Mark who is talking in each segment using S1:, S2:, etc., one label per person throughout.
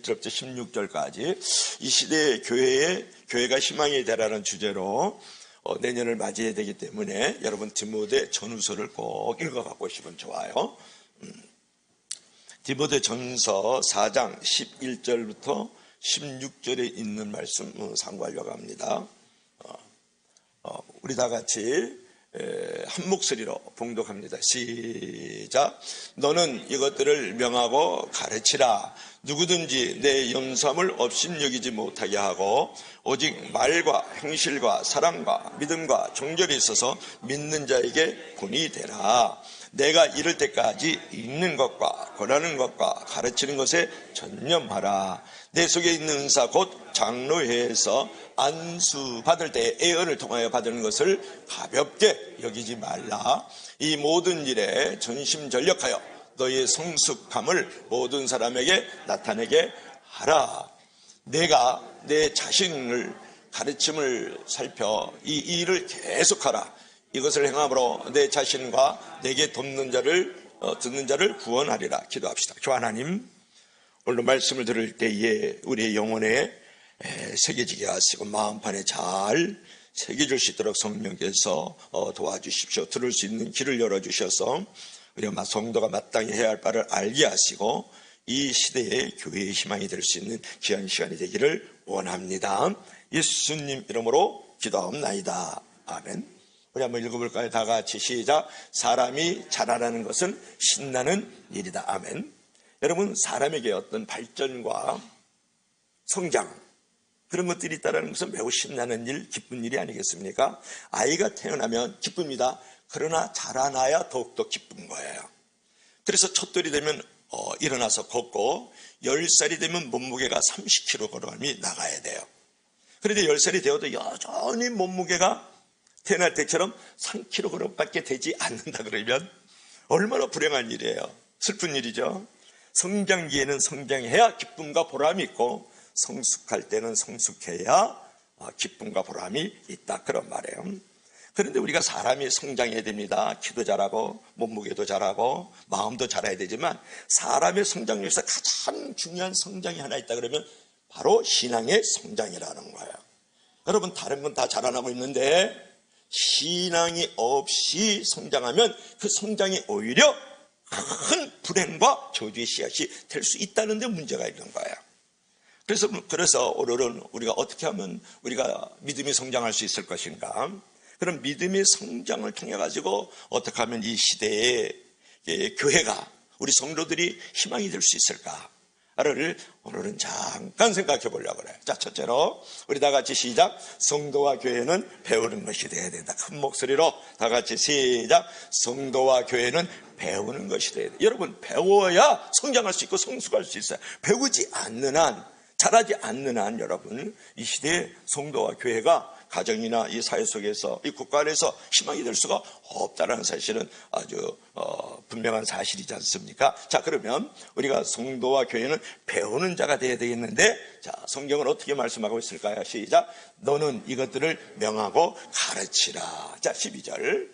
S1: 1절부터 16절까지 이 시대의 교회가 희망이 되라는 주제로 내년을 맞이해야 되기 때문에 여러분 디모데 전후서를 꼭 읽어갖고 싶으면 좋아요. 디모데 전서 4장 11절부터 16절에 있는 말씀 상고하려고 합니다. 우리 다 같이 한 목소리로 봉독합니다. 시작. 너는 이것들을 명하고 가르치라. 누구든지 내 연수함을 업신여기지 못하게 하고 오직 말과 행실과 사랑과 믿음과 정절이 있어서 믿는 자에게 본이 되라. 내가 이를 때까지 읽는 것과 권하는 것과 가르치는 것에 전념하라. 내 속에 있는 은사 곧 장로회에서 안수 받을 때 애언을 통하여 받는 것을 가볍게 여기지 말라. 이 모든 일에 전심전력하여 너희의 성숙함을 모든 사람에게 나타내게 하라. 내가 내 자신을 가르침을 살펴 이 일을 계속하라. 이것을 행함으로 내 자신과 내게 듣는 자를 구원하리라. 기도합시다. 주 하나님, 오늘 말씀을 들을 때에 우리의 영혼에 새겨지게 하시고 마음판에 잘 새겨질 수 있도록 성령께서 도와주십시오. 들을 수 있는 길을 열어주셔서 우리 성도가 마땅히 해야 할 바를 알게 하시고 이 시대의 교회의 희망이 될 수 있는 귀한 시간이 되기를 원합니다. 예수님 이름으로 기도하옵나이다. 아멘. 우리 한번 읽어볼까요? 다 같이 시작. 사람이 자라라는 것은 신나는 일이다. 아멘. 여러분, 사람에게 어떤 발전과 성장, 그런 것들이 있다는 것은 매우 신나는 일, 기쁜 일이 아니겠습니까? 아이가 태어나면 기쁩니다. 그러나 자라나야 더욱더 기쁜 거예요. 그래서 첫돌이 되면 일어나서 걷고 10살이 되면 몸무게가 30kg이 나가야 돼요. 그런데 10살이 되어도 여전히 몸무게가 태어날 때처럼 3kg밖에 되지 않는다 그러면 얼마나 불행한 일이에요. 슬픈 일이죠. 성장기에는 성장해야 기쁨과 보람이 있고 성숙할 때는 성숙해야 기쁨과 보람이 있다, 그런 말이에요. 그런데 우리가 사람이 성장해야 됩니다. 키도 자라고 몸무게도 자라고 마음도 자라야 되지만 사람의 성장력에서 가장 중요한 성장이 하나 있다 그러면 바로 신앙의 성장이라는 거예요. 여러분, 다른 건 다 자라나고 있는데 신앙이 없이 성장하면 그 성장이 오히려 큰 불행과 저주의 씨앗이 될 수 있다는 데 문제가 있는 거예요. 그래서 오늘은 우리가 어떻게 하면 우리가 믿음이 성장할 수 있을 것인가, 그런 믿음의 성장을 통해 가지고 어떻게 하면 이 시대의 교회가, 우리 성도들이 희망이 될 수 있을까를 오늘은 잠깐 생각해 보려고 그래요. 자, 첫째로 우리 다 같이 시작. 성도와 교회는 배우는 것이 돼야 된다. 큰 목소리로 다 같이 시작. 성도와 교회는 배우는 것이 돼야 돼요. 여러분, 배워야 성장할 수 있고 성숙할 수 있어요. 배우지 않는 한, 자라지 않는 한 여러분, 이 시대의 성도와 교회가 가정이나 이 사회 속에서, 이 국가 안에서 희망이 될 수가 없다는 사실은 아주 분명한 사실이지 않습니까? 자, 그러면 우리가 성도와 교회는 배우는 자가 되어야 되겠는데, 자, 성경은 어떻게 말씀하고 있을까요? 시작. 너는 이것들을 명하고 가르치라. 자, 12절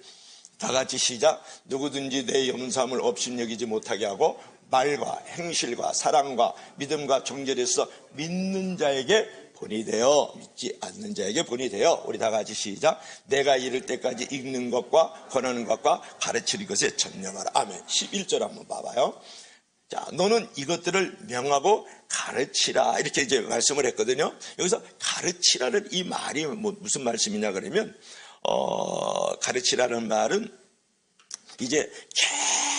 S1: 다 같이 시작. 누구든지 내 염소함을 업신여기지 못하게 하고 말과 행실과 사랑과 믿음과 정절에서 믿는 자에게 본이 되어 믿지 않는 자에게 본이 되어, 우리 다 같이 시작. 내가 이를 때까지 읽는 것과 권하는 것과 가르치는 것에 전념하라. 아멘. 11절 한번 봐봐요. 자, 너는 이것들을 명하고 가르치라, 이렇게 이제 말씀을 했거든요. 여기서 가르치라는 이 말이 무슨 말씀이냐 그러면 가르치라는 말은 이제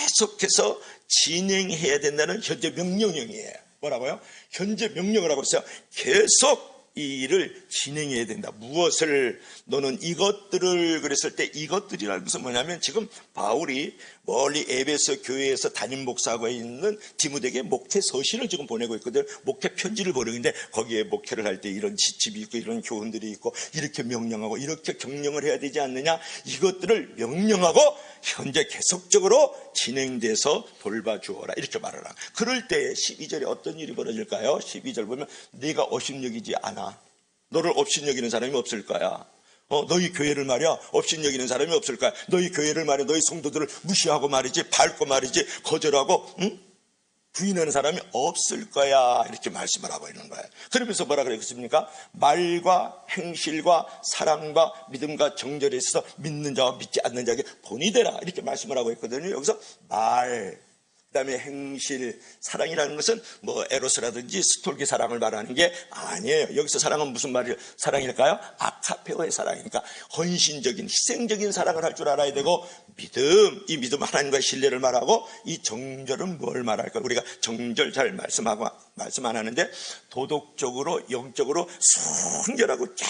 S1: 계속해서 진행해야 된다는 현재 명령형이에요. 뭐라고요? 현재 명령을 하고 있어요. 계속 이 일을 진행해야 된다. 무엇을? 너는 이것들을, 그랬을 때 이것들이라는 것은 뭐냐면 지금 바울이 멀리 에베소 교회에서 담임 목사하고 있는 디모데에게 목회 서신을 지금 보내고 있거든요. 목회 편지를 보내고 있는데 거기에 목회를 할 때 이런 지침이 있고 이런 교훈들이 있고 이렇게 명령하고 이렇게 경영을 해야 되지 않느냐, 이것들을 명령하고 현재 계속적으로 진행돼서 돌봐주어라, 이렇게 말을 하라. 그럴 때 12절에 어떤 일이 벌어질까요? 12절 보면 네가 업신여기지 않아. 너를 업신여기는 사람이 없을 거야. 너희 교회를 말이야 업신여기는 사람이 없을 거야. 너희 교회를 말이야, 너희 성도들을 무시하고 말이지, 밟고 말이지, 거절하고, 응? 부인하는 사람이 없을 거야. 이렇게 말씀을 하고 있는 거예요. 그러면서 뭐라 그랬습니까? 말과 행실과 사랑과 믿음과 정절에 있어서 믿는 자와 믿지 않는 자에게 본이 되라. 이렇게 말씀을 하고 있거든요. 여기서 말, 그다음에 행실, 사랑이라는 것은 뭐 에로스라든지 스톨기 사랑을 말하는 게 아니에요. 여기서 사랑은 무슨 말이 사랑일까요? 아카페오의 사랑이니까 헌신적인 희생적인 사랑을 할 줄 알아야 되고, 믿음, 이 믿음 하나님과의 신뢰를 말하고, 이 정절은 뭘 말할까? 우리가 정절 잘 말씀 안 하는데, 도덕적으로 영적으로 순결하고 쫙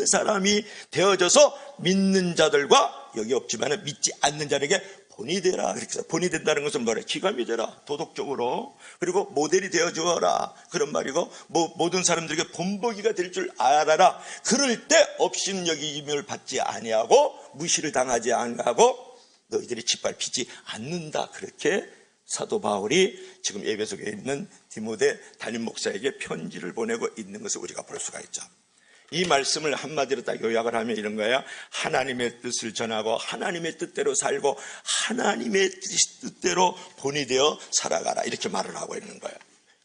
S1: 사람이 되어져서 믿는 자들과, 여기 없지만 믿지 않는 자에게 본이 되라. 그렇게 해서 본이 된다는 것은 뭐래? 기감이 되라. 도덕적으로. 그리고 모델이 되어 주어라. 그런 말이고, 모든 사람들에게 본보기가 될 줄 알아라. 그럴 때 업신여김을 받지 아니하고 무시를 당하지 아니하고 너희들이 짓밟히지 않는다. 그렇게 사도 바울이 지금 에베소에 있는 디모데 담임 목사에게 편지를 보내고 있는 것을 우리가 볼 수가 있죠. 이 말씀을 한마디로 딱 요약을 하면 이런 거예요. 하나님의 뜻을 전하고 하나님의 뜻대로 살고 하나님의 뜻대로 본이 되어 살아가라. 이렇게 말을 하고 있는 거예요.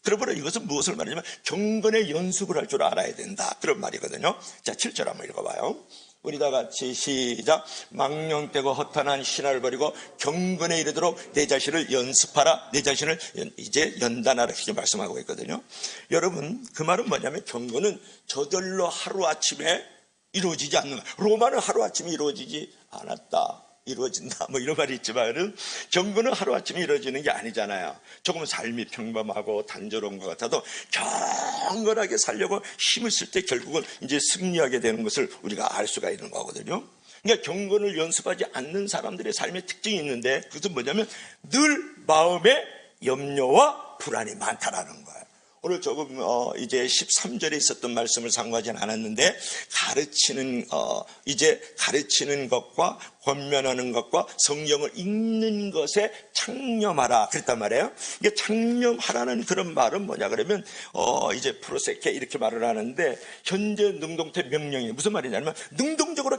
S1: 그러므로 이것은 무엇을 말하냐면 경건의 연습을 할 줄 알아야 된다. 그런 말이거든요. 자, 7절 한번 읽어봐요. 우리 다 같이 시작. 망령되고 허탄한 신화를 버리고 경건에 이르도록 내 자신을 연습하라. 내 자신을 이제 연단하라. 이렇게 말씀하고 있거든요. 여러분, 그 말은 뭐냐면 경건은 저절로 하루아침에 이루어지지 않는 거예요. 로마는 하루아침에 이루어지지 않았다. 이루어진다. 뭐 이런 말이 있지만은 경건은 하루아침에 이루어지는 게 아니잖아요. 조금 삶이 평범하고 단조로운 것 같아도 경건하게 살려고 힘을 쓸 때 결국은 이제 승리하게 되는 것을 우리가 알 수가 있는 거거든요. 그러니까 경건을 연습하지 않는 사람들의 삶의 특징이 있는데, 그것은 뭐냐면 늘 마음에 염려와 불안이 많다라는 거예요. 오늘 조금 이제 13절에 있었던 말씀을 상고하지는 않았는데, 이제 가르치는 것과 권면하는 것과 성경을 읽는 것에 창념하라 그랬단 말이에요. 이게 창념하라는 그런 말은 뭐냐 그러면 이제 프로세케 이렇게 말을 하는데, 현재 능동태 명령이 무슨 말이냐면 능동적으로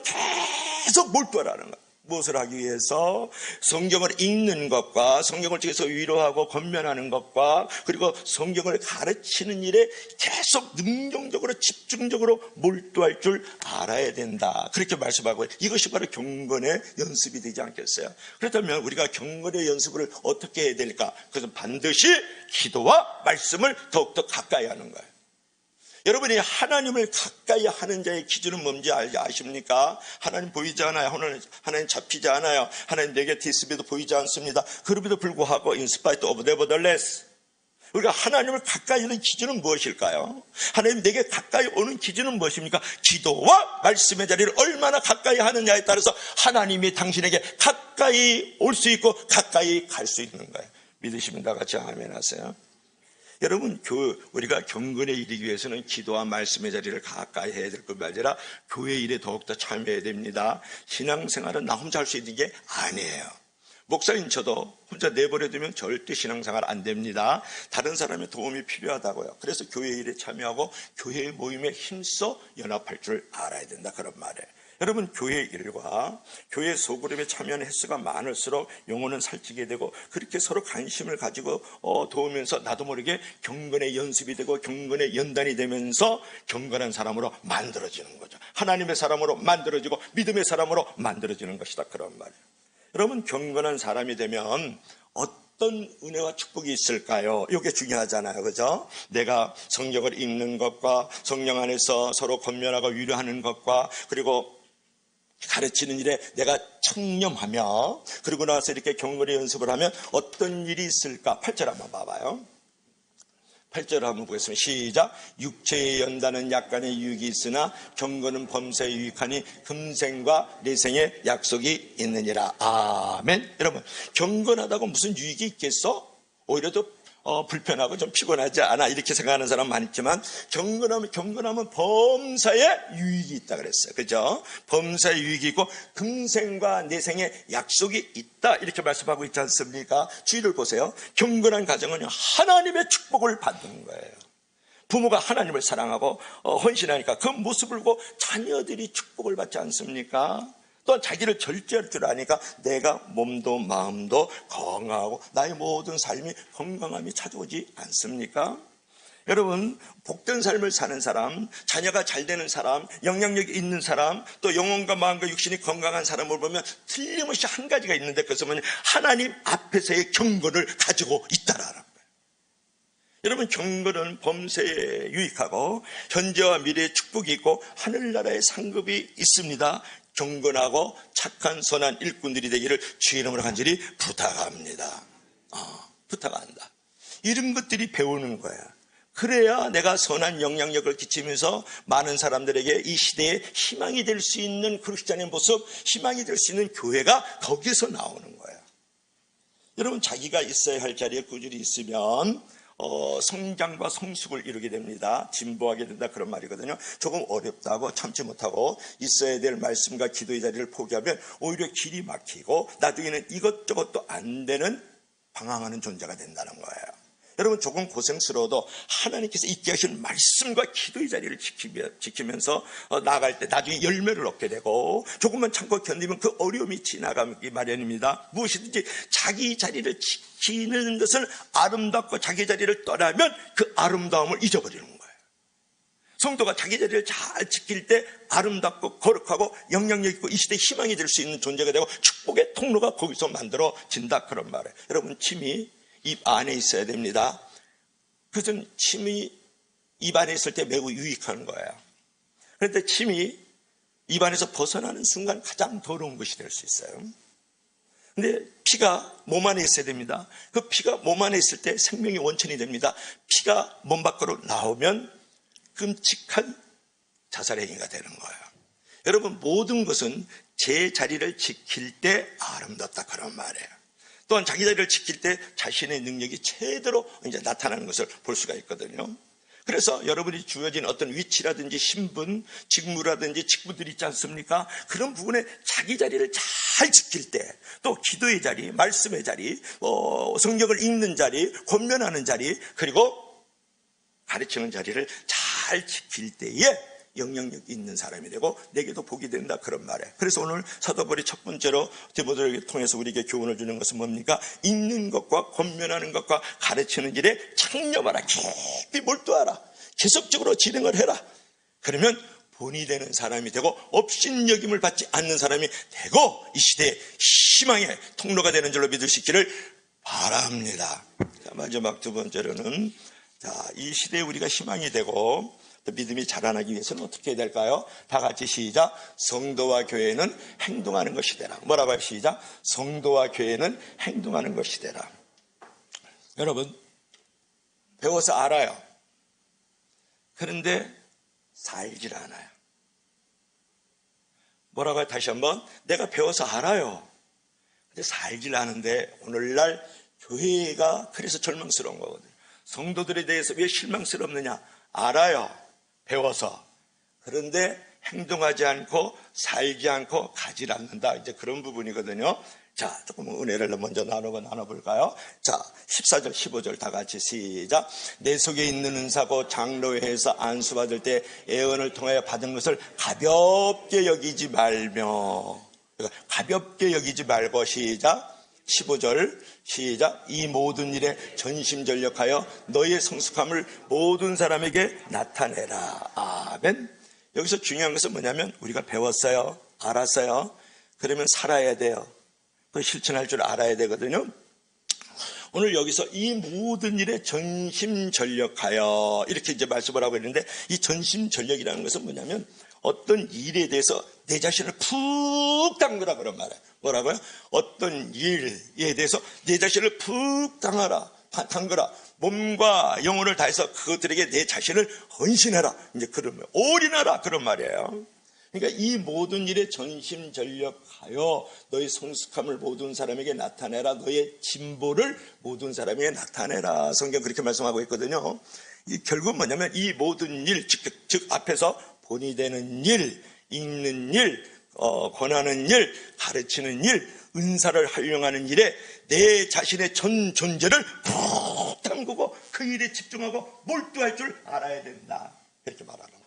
S1: 계속 몰두하라는 거예요. 무엇을 하기 위해서? 성경을 읽는 것과 성경을 통해서 위로하고 권면하는 것과 그리고 성경을 가르치는 일에 계속 능동적으로 집중적으로 몰두할 줄 알아야 된다. 그렇게 말씀하고, 이것이 바로 경건의 연습이 되지 않겠어요? 그렇다면 우리가 경건의 연습을 어떻게 해야 될까? 그것은 반드시 기도와 말씀을 더욱더 가까이 하는 거예요. 여러분이 하나님을 가까이 하는 자의 기준은 뭔지 아십니까? 하나님 보이지 않아요. 하나님 잡히지 않아요. 하나님 내게 디스비도 보이지 않습니다. 그럼에도 불구하고 in spite of nevertheless, 우리가 하나님을 가까이 하는 기준은 무엇일까요? 하나님 내게 가까이 오는 기준은 무엇입니까? 기도와 말씀의 자리를 얼마나 가까이 하느냐에 따라서 하나님이 당신에게 가까이 올 수 있고 가까이 갈 수 있는 거예요. 믿으시면 다 같이 아멘 하세요. 여러분, 우리가 경건에 이르기 위해서는 기도와 말씀의 자리를 가까이 해야 될 것만 아니라 교회 일에 더욱더 참여해야 됩니다. 신앙생활은 나 혼자 할 수 있는 게 아니에요. 목사인 저도 혼자 내버려두면 절대 신앙생활 안 됩니다. 다른 사람의 도움이 필요하다고요. 그래서 교회 일에 참여하고 교회 모임에 힘써 연합할 줄 알아야 된다. 그런 말이에요. 여러분, 교회 일과 교회 소그룹에 참여하는 횟수가 많을수록 영혼은 살찌게 되고, 그렇게 서로 관심을 가지고 도우면서 나도 모르게 경건의 연습이 되고 경건의 연단이 되면서 경건한 사람으로 만들어지는 거죠. 하나님의 사람으로 만들어지고 믿음의 사람으로 만들어지는 것이다. 그런 말이에요. 여러분, 경건한 사람이 되면 어떤 은혜와 축복이 있을까요? 이게 중요하잖아요. 그죠? 내가 성경을 읽는 것과 성령 안에서 서로 권면하고 위로하는 것과 그리고 가르치는 일에 내가 청렴하며, 그리고 나서 이렇게 경건의 연습을 하면 어떤 일이 있을까? 8절 한번 봐봐요. 8절 한번 보겠습니다. 시작. 육체의 연단은 약간의 유익이 있으나 경건은 범사에 유익하니 금생과 내생의 약속이 있느니라. 아멘. 여러분, 경건하다고 무슨 유익이 있겠어? 오히려 더 불편하고 좀 피곤하지 않아, 이렇게 생각하는 사람 많지만, 경건하면 범사에 유익이 있다 그랬어요. 그죠? 범사에 유익이 있고 금생과 내생의 약속이 있다, 이렇게 말씀하고 있지 않습니까? 주의를 보세요. 경건한 가정은 하나님의 축복을 받는 거예요. 부모가 하나님을 사랑하고 헌신하니까 그 모습을 보고 자녀들이 축복을 받지 않습니까? 또한 자기를 절제할 줄 아니까 내가 몸도 마음도 건강하고 나의 모든 삶이 건강함이 찾아오지 않습니까? 여러분, 복된 삶을 사는 사람, 자녀가 잘 되는 사람, 영향력이 있는 사람, 또 영혼과 마음과 육신이 건강한 사람을 보면 틀림없이 한 가지가 있는데 그것은 뭐냐? 하나님 앞에서의 경건을 가지고 있다라는 거예요. 여러분, 경건은 범세에 유익하고 현재와 미래에 축복이 있고 하늘나라의 상급이 있습니다. 경건하고 착한 선한 일꾼들이 되기를 주의 이름으로 간절히 부탁합니다. 부탁한다. 이런 것들이 배우는 거야. 그래야 내가 선한 영향력을 끼치면서 많은 사람들에게 이 시대에 희망이 될 수 있는 그리스도인의 모습, 희망이 될 수 있는 교회가 거기서 나오는 거야. 여러분, 자기가 있어야 할 자리에 꾸준히 있으면 성장과 성숙을 이루게 됩니다. 진보하게 된다, 그런 말이거든요. 조금 어렵다고 참지 못하고 있어야 될 말씀과 기도의 자리를 포기하면 오히려 길이 막히고 나중에는 이것저것도 안 되는 방황하는 존재가 된다는 거예요. 여러분, 조금 고생스러워도 하나님께서 있게 하신 말씀과 기도의 자리를 지키면서 나아갈 때 나중에 열매를 얻게 되고, 조금만 참고 견디면 그 어려움이 지나가기 마련입니다. 무엇이든지 자기 자리를 지키는 것을 아름답고 자기 자리를 떠나면 그 아름다움을 잊어버리는 거예요. 성도가 자기 자리를 잘 지킬 때 아름답고 거룩하고 영향력 있고 이 시대에 희망이 될 수 있는 존재가 되고 축복의 통로가 거기서 만들어진다, 그런 말이에요. 여러분, 침이 입 안에 있어야 됩니다. 그것은 침이 입 안에 있을 때 매우 유익한 거예요. 그런데 침이 입 안에서 벗어나는 순간 가장 더러운 것이 될 수 있어요. 근데 피가 몸 안에 있어야 됩니다. 그 피가 몸 안에 있을 때 생명의 원천이 됩니다. 피가 몸 밖으로 나오면 끔찍한 자살의 행위가 되는 거예요. 여러분, 모든 것은 제 자리를 지킬 때 아름답다, 그런 말이에요. 또한 자기 자리를 지킬 때 자신의 능력이 제대로 이제 나타나는 것을 볼 수가 있거든요. 그래서 여러분이 주어진 어떤 위치라든지 신분, 직무라든지 직분들이 있지 않습니까? 그런 부분에 자기 자리를 잘 지킬 때, 또 기도의 자리, 말씀의 자리, 성경을 읽는 자리, 권면하는 자리, 그리고 가르치는 자리를 잘 지킬 때에 영향력 있는 사람이 되고 내게도 복이 된다, 그런 말이에요. 그래서 오늘 사도 바울이 첫 번째로 디모데를 통해서 우리에게 교훈을 주는 것은 뭡니까? 읽는 것과 권면하는 것과 가르치는 일에 창념하라. 깊이 몰두하라. 계속적으로 진행을 해라. 그러면 본이 되는 사람이 되고 업신여김을 받지 않는 사람이 되고 이 시대의 희망의 통로가 되는 줄로 믿을 수 있기를 바랍니다. 자, 마지막 두 번째로는, 이 시대에 우리가 희망이 되고 믿음이 자라나기 위해서는 어떻게 해야 될까요? 다 같이 시작. 성도와 교회는 행동하는 것이 되라. 뭐라고 해요? 시작. 성도와 교회는 행동하는 것이 되라. 여러분, 배워서 알아요. 그런데 살질 않아요. 뭐라고 해요? 다시 한번. 내가 배워서 알아요. 근데 살질 않은데 오늘날 교회가 그래서 절망스러운 거거든요. 성도들에 대해서 왜 실망스럽느냐? 알아요. 배워서. 그런데 행동하지 않고 살지 않고 가지 않는다, 이제 그런 부분이거든요. 자, 조금 은혜를 먼저 나눠볼까요? 자, 14절 15절 다 같이 시작. 내 속에 있는 은사고 장로회에서 안수받을 때 예언을 통하여 받은 것을 가볍게 여기지 말며, 가볍게 여기지 말고, 시작. 15절 시작. 이 모든 일에 전심전력하여 너희의 성숙함을 모든 사람에게 나타내라. 아멘. 여기서 중요한 것은 뭐냐면 우리가 배웠어요, 알았어요. 그러면 살아야 돼요. 그 실천할 줄 알아야 되거든요. 오늘 여기서 이 모든 일에 전심전력하여 이렇게 이제 말씀을 하고 있는데, 이 전심전력이라는 것은 뭐냐면 어떤 일에 대해서 내 자신을 푹 담그라, 그런 말이에요. 뭐라고요? 어떤 일에 대해서 내 자신을 푹 담그라. 몸과 영혼을 다해서 그것들에게 내 자신을 헌신해라. 이제 그러면 올인하라, 그런 말이에요. 그러니까 이 모든 일에 전심전력하여 너의 성숙함을 모든 사람에게 나타내라. 너의 진보를 모든 사람에게 나타내라. 성경 그렇게 말씀하고 있거든요. 결국은 뭐냐면 이 모든 일, 즉 앞에서 본이 되는 일, 읽는 일, 권하는 일, 가르치는 일, 은사를 활용하는 일에 내 자신의 전 존재를 푹 담그고 그 일에 집중하고 몰두할 줄 알아야 된다, 이렇게 말하는 거예요.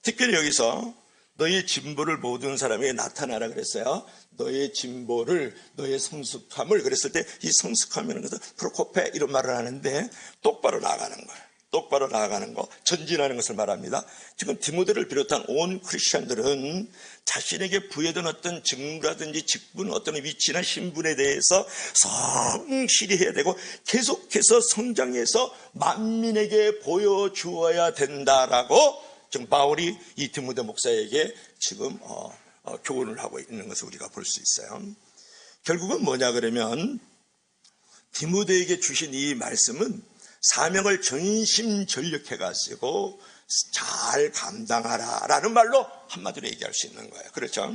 S1: 특별히 여기서 너의 진보를 모든 사람에게 나타나라 그랬어요. 너의 진보를, 너의 성숙함을. 그랬을 때 이 성숙함이라는 것은 프로코페 이런 말을 하는데 똑바로 나아가는 거예요. 똑바로 나아가는 거, 전진하는 것을 말합니다. 지금 디모데를 비롯한 온 크리스천들은 자신에게 부여된 어떤 직무라든지 직분, 어떤 위치나 신분에 대해서 성실히 해야 되고 계속해서 성장해서 만민에게 보여주어야 된다라고 지금 바울이 이 디모데 목사에게 지금 교훈을 하고 있는 것을 우리가 볼 수 있어요. 결국은 뭐냐 그러면 디모데에게 주신 이 말씀은 사명을 전심전력해가지고 잘 감당하라 라는 말로 한마디로 얘기할 수 있는 거예요. 그렇죠?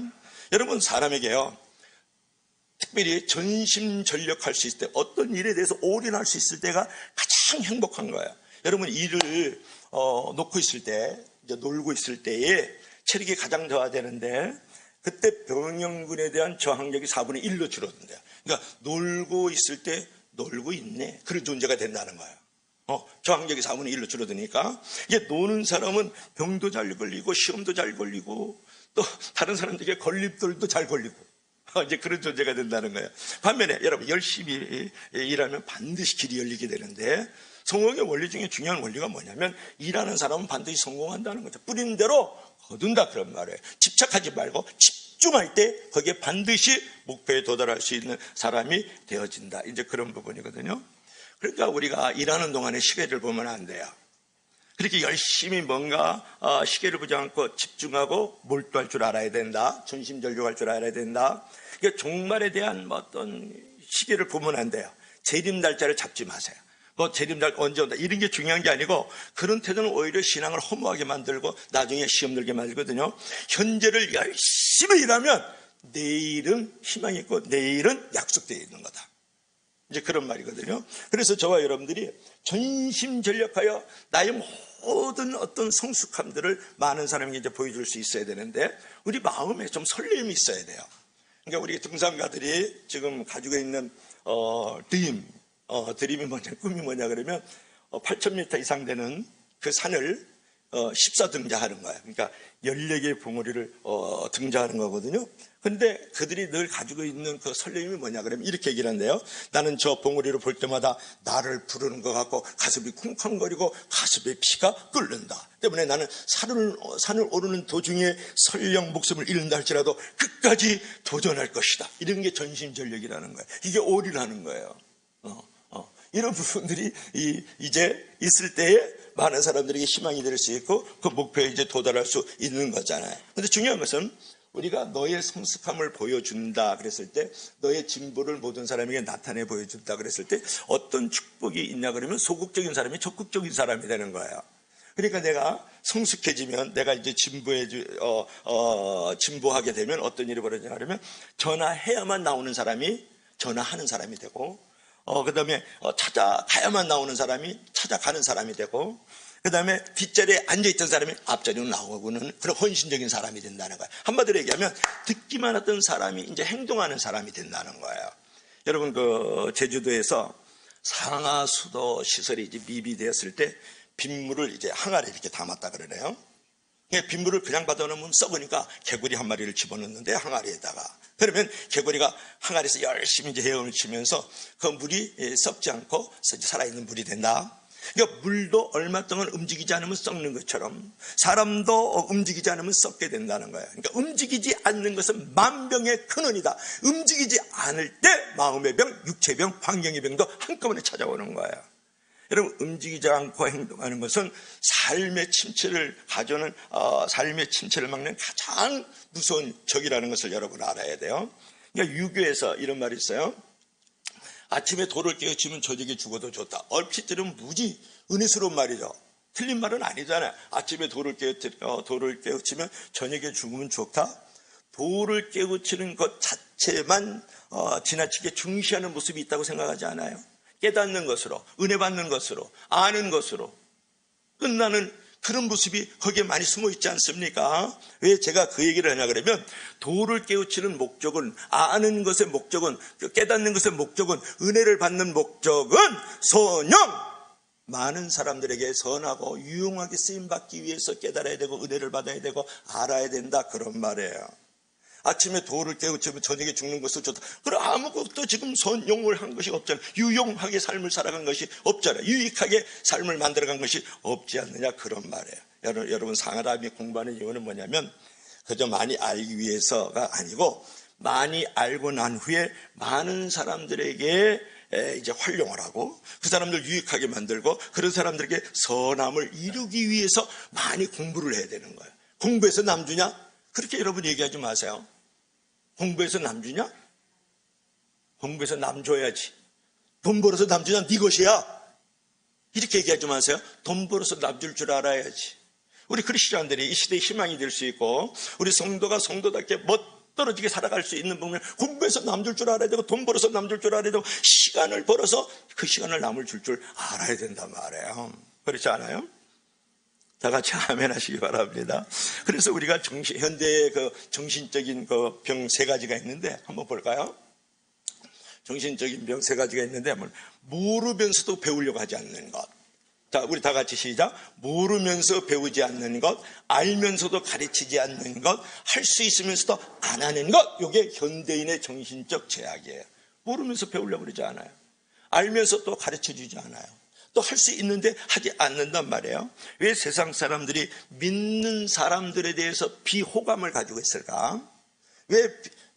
S1: 여러분, 사람에게요, 특별히 전심전력할 수 있을 때, 어떤 일에 대해서 올인할 수 있을 때가 가장 행복한 거예요. 여러분, 일을 놓고 있을 때, 이제 놀고 있을 때에 체력이 가장 저하되는데, 그때 병영군에 대한 저항력이 4분의 1로 줄어든대요. 그러니까 놀고 있을 때 놀고 있네, 그런 존재가 된다는 거예요. 저항력이 4분의 1로 줄어드니까. 이게 노는 사람은 병도 잘 걸리고 시험도 잘 걸리고 또 다른 사람들에게 걸림돌도 잘 걸리고 이제 그런 존재가 된다는 거예요. 반면에 여러분, 열심히 일하면 반드시 길이 열리게 되는데, 성공의 원리 중에 중요한 원리가 뭐냐면 일하는 사람은 반드시 성공한다는 거죠. 뿌린 대로 거둔다, 그런 말이에요. 집착하지 말고 집중할 때 거기에 반드시 목표에 도달할 수 있는 사람이 되어진다, 이제 그런 부분이거든요. 그러니까 우리가 일하는 동안에 시계를 보면 안 돼요. 그렇게 열심히 뭔가 시계를 보지 않고 집중하고 몰두할 줄 알아야 된다. 전심전력할 줄 알아야 된다. 그러니까 종말에 대한 어떤 시계를 보면 안 돼요. 재림 날짜를 잡지 마세요. 재림날 언제 온다, 이런 게 중요한 게 아니고, 그런 태도는 오히려 신앙을 허무하게 만들고 나중에 시험 들게 만들거든요. 현재를 열심히 일하면 내일은 희망이 있고 내일은 약속되어 있는 거다, 이제 그런 말이거든요. 그래서 저와 여러분들이 전심전력하여 나의 모든 어떤 성숙함들을 많은 사람에게 이제 보여줄 수 있어야 되는데, 우리 마음에 좀 설렘이 있어야 돼요. 그러니까 우리 등산가들이 지금 가지고 있는 드림이 뭐냐, 꿈이 뭐냐 그러면 8,000m 이상 되는 그 산을 14등자하는 거예요. 그러니까 14개의 봉우리를 등자하는 거거든요. 근데 그들이 늘 가지고 있는 그 설렘이 뭐냐 그러면 이렇게 얘기를 한대요. 나는 저 봉우리를 볼 때마다 나를 부르는 것 같고 가슴이 쿵쾅거리고 가슴에 피가 끓는다. 때문에 나는 산을 오르는 도중에 설령 목숨을 잃는다 할지라도 끝까지 도전할 것이다. 이런 게 전심전력이라는 거예요. 이게 올인하는 거예요. 이런 부분들이 이제 있을 때에 많은 사람들에게 희망이 될 수 있고 그 목표에 이제 도달할 수 있는 거잖아요. 그런데 중요한 것은 우리가 너의 성숙함을 보여준다 그랬을 때, 너의 진보를 모든 사람에게 나타내 보여준다 그랬을 때 어떤 축복이 있냐 그러면 소극적인 사람이 적극적인 사람이 되는 거예요. 그러니까 내가 성숙해지면, 내가 이제 진보하게 되면 어떤 일이 벌어지냐 그러면 전화해야만 나오는 사람이 전화하는 사람이 되고, 그 다음에 찾아가야만 나오는 사람이 찾아가는 사람이 되고, 그 다음에 뒷자리에 앉아있던 사람이 앞자리로 나오고는 그런 헌신적인 사람이 된다는 거예요. 한마디로 얘기하면 듣기만 하던 사람이 이제 행동하는 사람이 된다는 거예요. 여러분, 그 제주도에서 상하수도 시설이 이제 미비되었을 때 빗물을 이제 항아리에 이렇게 담았다 그러네요. 빗물을 그냥 받아놓으면 썩으니까 개구리 한 마리를 집어넣는데, 항아리에다가. 그러면 개구리가 항아리에서 열심히 이제 헤엄을 치면서 그 물이 썩지 않고 살아있는 물이 된다. 그러니까 물도 얼마 동안 움직이지 않으면 썩는 것처럼 사람도 움직이지 않으면 썩게 된다는 거예요. 그러니까 움직이지 않는 것은 만병의 근원이다. 움직이지 않을 때 마음의 병, 육체의 병, 환경의 병도 한꺼번에 찾아오는 거예요. 여러분, 움직이지 않고 행동하는 것은 삶의 침체를 가져오는, 삶의 침체를 막는 가장 무서운 적이라는 것을 여러분 알아야 돼요. 그러니까 유교에서 이런 말이 있어요. 아침에 돌을 깨우치면 저녁에 죽어도 좋다. 얼핏 들으면 무지 은혜스러운 말이죠. 틀린 말은 아니잖아요. 아침에 돌을 깨우치면 저녁에 죽으면 좋다. 돌을 깨우치는 것 자체만 지나치게 중시하는 모습이 있다고 생각하지 않아요? 깨닫는 것으로, 은혜 받는 것으로, 아는 것으로 끝나는 그런 모습이 거기에 많이 숨어 있지 않습니까? 왜 제가 그 얘기를 하냐 그러면, 도를 깨우치는 목적은, 아는 것의 목적은, 깨닫는 것의 목적은, 은혜를 받는 목적은 많은 사람들에게 선하고 유용하게 쓰임받기 위해서 깨달아야 되고 은혜를 받아야 되고 알아야 된다, 그런 말이에요. 아침에 도를 깨고 저녁에 죽는 것은 좋다. 그럼 아무것도 지금 선용을 한 것이 없잖아요. 유용하게 삶을 살아간 것이 없잖아요. 유익하게 삶을 만들어간 것이 없지 않느냐, 그런 말이에요. 여러분, 사람이 공부하는 이유는 뭐냐면 그저 많이 알기 위해서가 아니고, 많이 알고 난 후에 많은 사람들에게 이제 활용을 하고 그 사람들 유익하게 만들고 그런 사람들에게 선함을 이루기 위해서 많이 공부를 해야 되는 거예요. 공부해서 남 주냐? 그렇게 여러분 얘기하지 마세요. 공부해서 남 주냐? 공부해서 남 줘야지. 돈 벌어서 남 주냐? 네 것이야. 이렇게 얘기하지 마세요. 돈 벌어서 남 줄 줄 알아야지. 우리 크리스천들이 이 시대의 희망이 될 수 있고 우리 성도가 성도답게 멋떨어지게 살아갈 수 있는 부분을 공부해서 남 줄 줄 알아야 되고 돈 벌어서 남 줄 줄 알아야 되고 시간을 벌어서 그 시간을 남을 줄 알아야 된단 말이에요. 그렇지 않아요? 다 같이 아멘 하시기 바랍니다. 그래서 우리가 현대의 그 정신적인 그 병 세 가지가 있는데 한번 볼까요? 정신적인 병 세 가지가 있는데 모르면서도 배우려고 하지 않는 것. 자, 우리 다 같이 시작. 모르면서 배우지 않는 것, 알면서도 가르치지 않는 것, 할 수 있으면서도 안 하는 것. 이게 현대인의 정신적 제약이에요. 모르면서 배우려고 그러지 않아요. 알면서 또 가르쳐주지 않아요. 또 할 수 있는데 하지 않는단 말이에요. 왜 세상 사람들이 믿는 사람들에 대해서 비호감을 가지고 있을까? 왜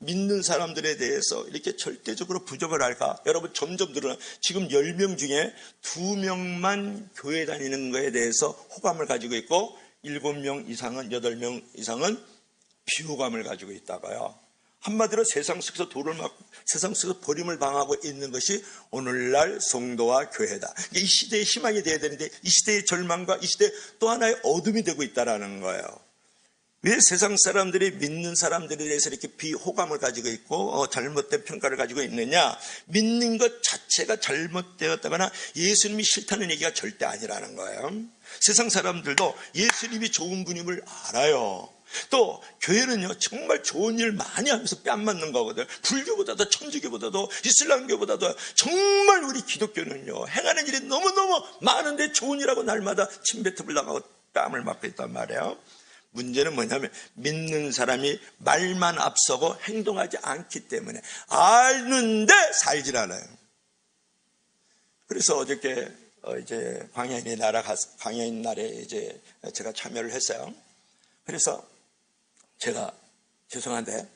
S1: 믿는 사람들에 대해서 이렇게 절대적으로 부정을 할까? 여러분, 점점 늘어나. 지금 10명 중에 2명만 교회 다니는 거에 대해서 호감을 가지고 있고 7명 이상은, 8명 이상은 비호감을 가지고 있다고요. 한마디로 세상 속에서 돌을 맞고 세상 속에서 버림을 당하고 있는 것이 오늘날 성도와 교회다. 이 시대의 희망이 되어야 되는데 이 시대의 절망과 이 시대의 또 하나의 어둠이 되고 있다는 거예요. 왜 세상 사람들이 믿는 사람들에 대해서 이렇게 비호감을 가지고 있고 잘못된 평가를 가지고 있느냐? 믿는 것 자체가 잘못되었다거나 예수님이 싫다는 얘기가 절대 아니라는 거예요. 세상 사람들도 예수님이 좋은 분임을 알아요. 또 교회는요 정말 좋은 일 많이 하면서 뺨 맞는 거거든요. 불교보다도 천주교보다도 이슬람교보다도 정말 우리 기독교는요 행하는 일이 너무너무 많은데 좋은 일하고 날마다 침뱉음을 나가고 뺨을 맞고 있단 말이에요. 문제는 뭐냐면 믿는 사람이 말만 앞서고 행동하지 않기 때문에 아는데 살질 않아요. 그래서 어저께 이제 광야인 날에 이제 제가 참여를 했어요. 그래서 제가 죄송한데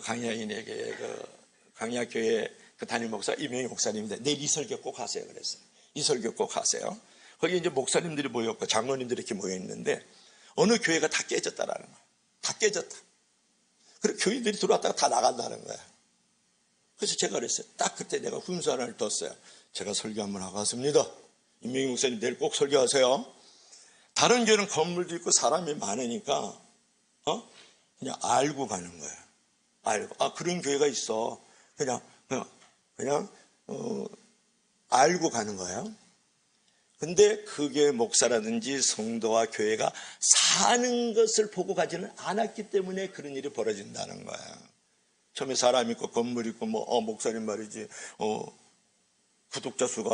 S1: 광야인에게 광야교회 담임 목사 이명희 목사님인데 내일 이 설교 꼭 하세요 그랬어요. 이 설교 꼭 하세요. 거기 이제 목사님들이 모였고 장로님들이 이렇게 모여 있는데 어느 교회가 다 깨졌다라는 거예요. 다 깨졌다. 그리고 교인들이 들어왔다가 다 나간다는 거예요. 그래서 제가 그랬어요. 딱 그때 내가 훈수 하나를 뒀어요. 제가 설교 한번 하고 왔습니다. 이명희 목사님 내일 꼭 설교하세요. 다른 교회는 건물도 있고 사람이 많으니까 그냥 알고 가는 거예요. 알고 그런 교회가 있어. 그냥 알고 가는 거예요. 근데 그게 목사라든지 성도와 교회가 사는 것을 보고 가지는 않았기 때문에 그런 일이 벌어진다는 거예요. 처음에 사람 있고 건물 있고 목사님 말이지 구독자 수가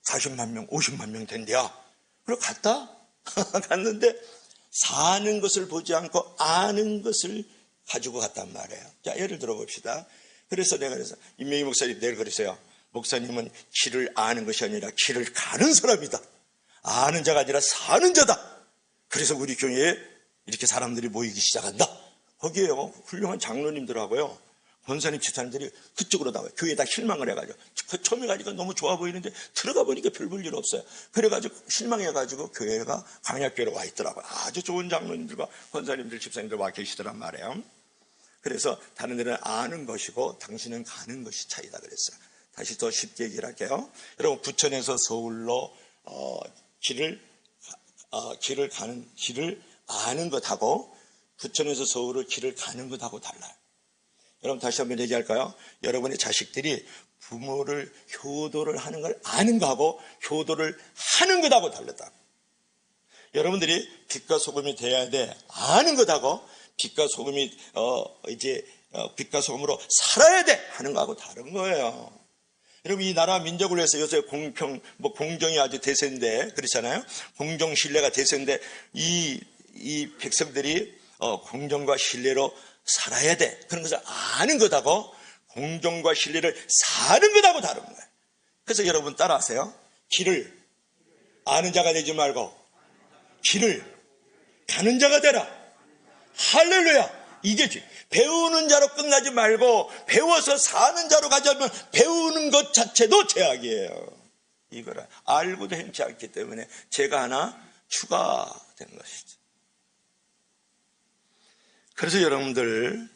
S1: 40만 명 50만 명 된대야. 그리고 갔다 갔는데 사는 것을 보지 않고 아는 것을 가지고 갔단 말이에요. 자, 예를 들어 봅시다. 그래서 내가 임명희 목사님 내일 그랬어요. 목사님은 길을 아는 것이 아니라 길을 가는 사람이다. 아는 자가 아니라 사는 자다. 그래서 우리 교회에 이렇게 사람들이 모이기 시작한다. 거기에요 훌륭한 장로님들하고요 권사님 집사님들이 그쪽으로 나와요. 교회에 다 실망을 해가지고 처음에 가니까 너무 좋아 보이는데 들어가 보니까 별 볼 일 없어요. 그래가지고 실망해가지고 교회가 광야교회로 와 있더라고요. 아주 좋은 장로님들과 권사님들 집사님들 와 계시더란 말이에요. 그래서 다른 데는 아는 것이고 당신은 가는 것이 차이다 그랬어요. 다시 더 쉽게 얘기를 할게요. 여러분 부천에서 서울로 길을 아는 것하고 부천에서 서울을 길을 가는 것하고 달라요. 여러분 다시 한번 얘기할까요? 여러분의 자식들이 부모를 효도를 하는 걸 아는 것하고 효도를 하는 것하고 다르다. 여러분들이 빛과 소금이 돼야 돼 아는 것하고 빛과 소금이 빛과 소금으로 살아야 돼 하는 것하고 다른 거예요. 여러분, 이 나라 민족을 위해서 요새 공평, 공정이 아주 대세인데, 그렇잖아요? 공정, 신뢰가 대세인데, 이 백성들이, 공정과 신뢰로 살아야 돼. 그런 것을 아는 것하고, 공정과 신뢰를 사는 것하고 다른 거예요. 그래서 여러분 따라하세요. 길을 아는 자가 되지 말고, 길을 가는 자가 되라. 할렐루야! 이게 배우는 자로 끝나지 말고 배워서 사는 자로 가자면 배우는 것 자체도 죄악이에요. 이거를 알고도 행치 않기 때문에 죄가 하나 추가된 것이죠. 그래서 여러분들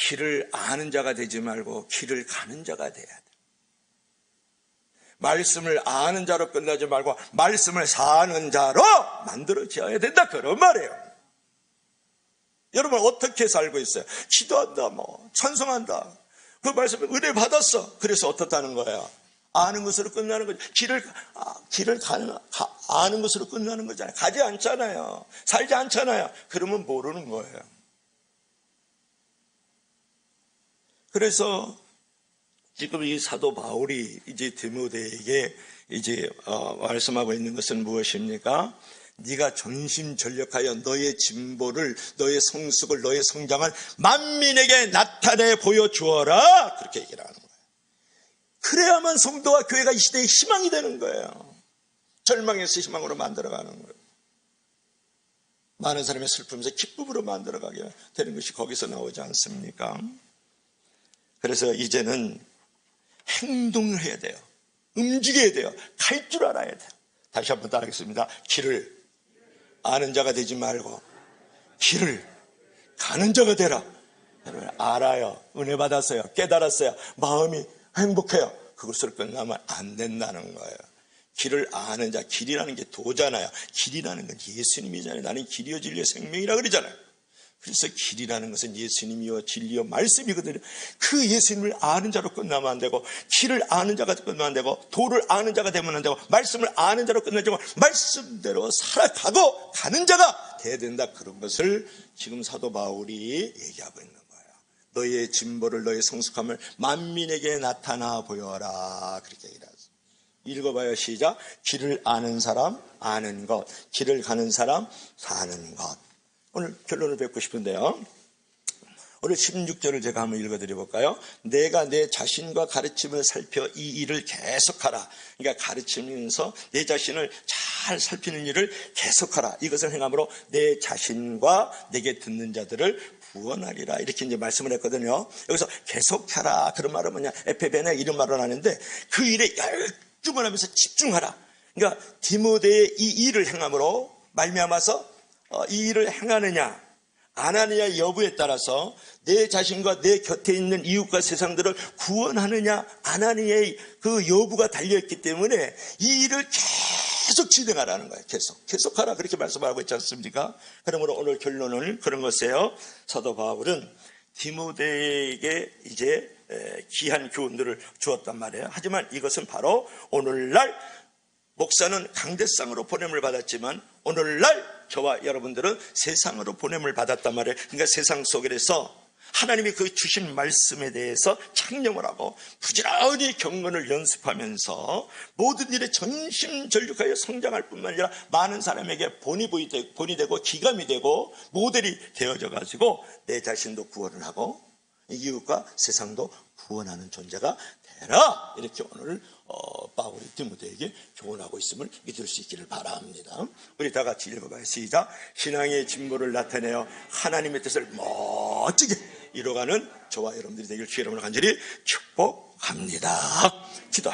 S1: 길을 아는 자가 되지 말고 길을 가는 자가 돼야 돼. 말씀을 아는 자로 끝나지 말고 말씀을 사는 자로 만들어져야 된다, 그런 말이에요. 여러분 어떻게 살고 있어요? 기도한다, 찬송한다, 그 말씀에 은혜 받았어. 그래서 어떻다는 거예요? 아는 것으로 끝나는 거죠. 길을 아는 것으로 끝나는 거잖아요. 가지 않잖아요. 살지 않잖아요. 그러면 모르는 거예요. 그래서 지금 이 사도 바울이 이제 디모데에게 이제 말씀하고 있는 것은 무엇입니까? 네가 전심전력하여 너의 진보를, 너의 성숙을, 너의 성장을 만민에게 나타내 보여주어라. 그렇게 얘기를 하는 거예요. 그래야만 성도와 교회가 이 시대의 희망이 되는 거예요. 절망에서 희망으로 만들어가는 거예요. 많은 사람의 슬픔에서 기쁨으로 만들어가게 되는 것이 거기서 나오지 않습니까? 그래서 이제는 행동을 해야 돼요. 움직여야 돼요. 갈 줄 알아야 돼요. 다시 한번 따라하겠습니다. 길을 아는 자가 되지 말고 길을 가는 자가 되라. 여러분 알아요. 은혜 받았어요. 깨달았어요. 마음이 행복해요. 그것으로 끝나면 안 된다는 거예요. 길을 아는 자, 길이라는 게 도잖아요. 길이라는 건 예수님이잖아요. 나는 길이요 진리요 생명이라 그러잖아요. 그래서 길이라는 것은 예수님이요 진리요 말씀이거든요. 그 예수님을 아는 자로 끝나면 안 되고, 길을 아는 자가 끝나면 안 되고, 도를 아는 자가 되면 안 되고, 말씀을 아는 자로 끝나지 말고 말씀대로 살아가고 가는 자가 돼야 된다. 그런 것을 지금 사도 바울이 얘기하고 있는 거예요. 너의 진보를, 너의 성숙함을 만민에게 나타나 보여라. 그렇게 얘기를 하죠. 읽어봐요. 시작. 길을 아는 사람 아는 것, 길을 가는 사람 사는 것. 오늘 결론을 뵙고 싶은데요. 오늘 16절을 제가 한번 읽어드려 볼까요? 내가 내 자신과 가르침을 살펴 이 일을 계속하라. 그러니까 가르치면서 내 자신을 잘 살피는 일을 계속하라. 이것을 행함으로 내 자신과 내게 듣는 자들을 구원하리라. 이렇게 이제 말씀을 했거든요. 여기서 계속하라. 그런 말은 뭐냐? 에페베네 이런 말을 하는데 그 일에 열중을 하면서 집중하라. 그러니까 디모데의 이 일을 행함으로 말미암아서 이 일을 행하느냐 안 하느냐 여부에 따라서 내 자신과 내 곁에 있는 이웃과 세상들을 구원하느냐 안 하느냐의 그 여부가 달려있기 때문에 이 일을 계속 진행하라는 거예요. 계속하라 그렇게 말씀하고 있지 않습니까? 그러므로 오늘 결론은 그런 것이에요. 사도 바울은 디모데에게 이제 귀한 교훈들을 주었단 말이에요. 하지만 이것은 바로 오늘날 목사는 강대상으로 보냄을 받았지만 오늘날 저와 여러분들은 세상으로 보냄을 받았단 말이에요. 그러니까 세상 속에서 하나님이 그 주신 말씀에 대해서 창념을 하고 부지런히 경건을 연습하면서 모든 일에 전심전력하여 성장할 뿐만 아니라 많은 사람에게 본이 되고 기감이 되고 모델이 되어져 가지고 내 자신도 구원을 하고 이웃과 세상도 구원하는 존재가 되라. 이렇게 오늘 바울이 디모데에게 교훈하고 있음을 믿을 수 있기를 바랍니다. 우리 다 같이 읽어봐요. 시작. 신앙의 진보를 나타내어 하나님의 뜻을 멋지게 이뤄가는 저와 여러분들이 되길 주의 이름으로 간절히 축복합니다. 기도합니다.